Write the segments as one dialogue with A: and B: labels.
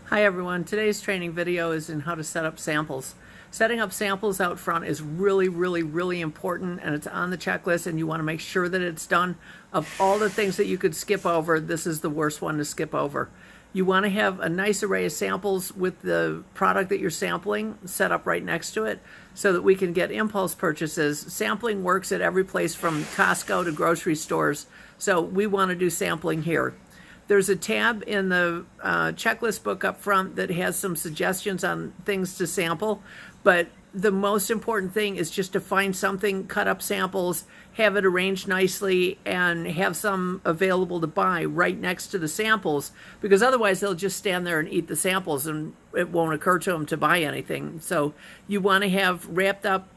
A: Hi everyone, today's training video is in how to set up samples. Setting up samples out front is really important, and it's on the checklist, and you want to make sure that it's done. Of all the things that you could skip over, this is the worst one to skip over. You want to have a nice array of samples with the product that you're sampling set up right next to it so that we can get impulse purchases. Sampling works at every place from Costco to grocery stores, so we want to do sampling here. There's a tab in the checklist book up front that has some suggestions on things to sample, but the most important thing is just to find something, cut up samples, have it arranged nicely, and have some available to buy right next to the samples, because otherwise they'll just stand there and eat the samples and it won't occur to them to buy anything. So you want to have wrapped up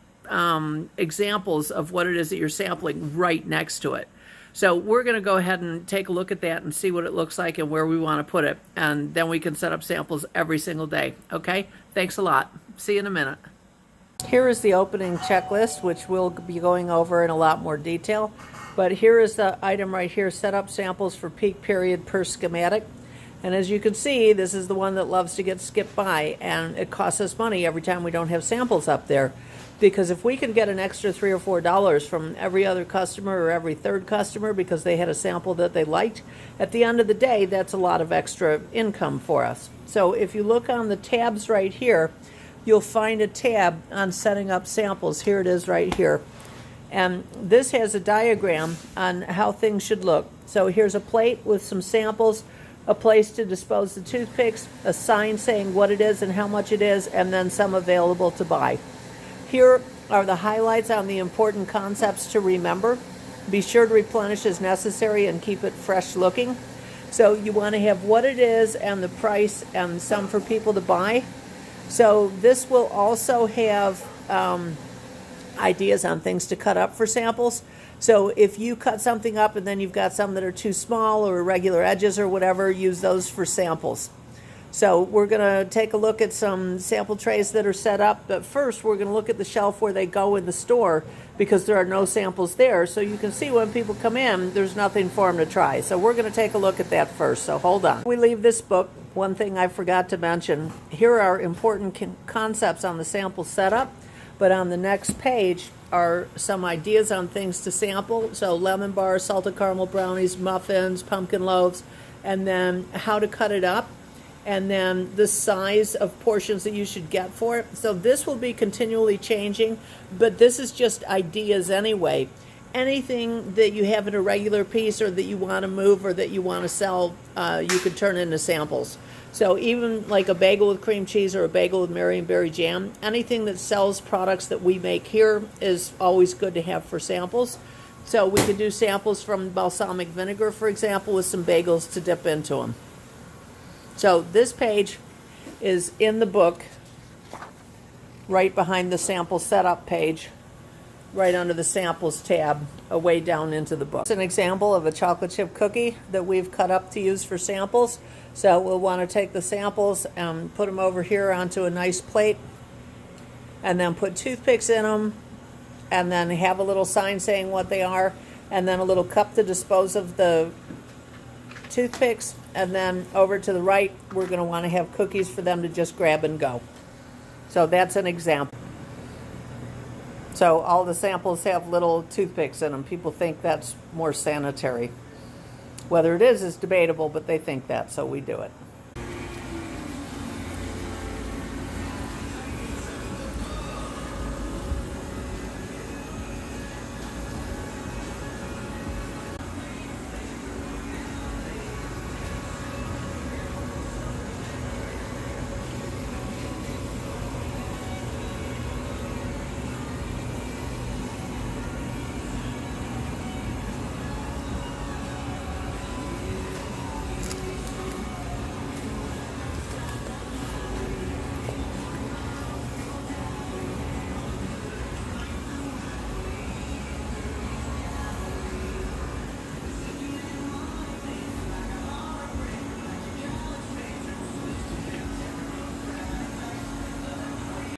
A: examples of what it is that you're sampling right next to it. So we're going to go ahead and take a look at that and see what it looks like and where we want to put it. And then we can set up samples every single day. Okay? Thanks a lot. See you in a minute. Here is the opening checklist, which we'll be going over in a lot more detail. But here is the item right here, set up samples for peak period per schematic. And as you can see, this is the one that loves to get skipped by, and it costs us money every time we don't have samples up there. Because if we can get an extra $3 or $4 from every other customer or every third customer because they had a sample that they liked, at the end of the day, that's a lot of extra income for us. So if you look on the tabs right here, you'll find a tab on setting up samples. Here it is right here. And this has a diagram on how things should look. So here's a plate with some samples, a place to dispose the toothpicks, a sign saying what it is and how much it is, and then some available to buy. Here are the highlights on the important concepts to remember. Be sure to replenish as necessary and keep it fresh looking. So you want to have what it is and the price and some for people to buy. So this will also have ideas on things to cut up for samples. So if you cut something up and then you've got some that are too small or irregular edges or whatever, use those for samples. So we're going to take a look at some sample trays that are set up, but first we're going to look at the shelf where they go in the store because there are no samples there. So you can see when people come in, there's nothing for them to try. So we're going to take a look at that first, so hold on. We leave this book. One thing I forgot to mention, here are important concepts on the sample setup, but on the next page are some ideas on things to sample. So lemon bars, salted caramel brownies, muffins, pumpkin loaves, and then how to cut it up, and then the size of portions that you should get for it. So this will be continually changing, but this is just ideas anyway. Anything that you have in a regular piece or that you want to move or that you want to sell, you could turn into samples. So even like a bagel with cream cheese or a bagel with Marionberry jam, anything that sells products that we make here is always good to have for samples. So we could do samples from balsamic vinegar, for example, with some bagels to dip into them. So this page is in the book, right behind the sample setup page, right under the samples tab, way down into the book. It's an example of a chocolate chip cookie that we've cut up to use for samples. So we'll want to take the samples and put them over here onto a nice plate, and then put toothpicks in them, and then have a little sign saying what they are, and then a little cup to dispose of the toothpicks, and then over to the right we're going to want to have cookies for them to just grab and go. So that's an example. So all the samples have little toothpicks in them. People think that's more sanitary. Whether it is debatable, but they think that, so we do it.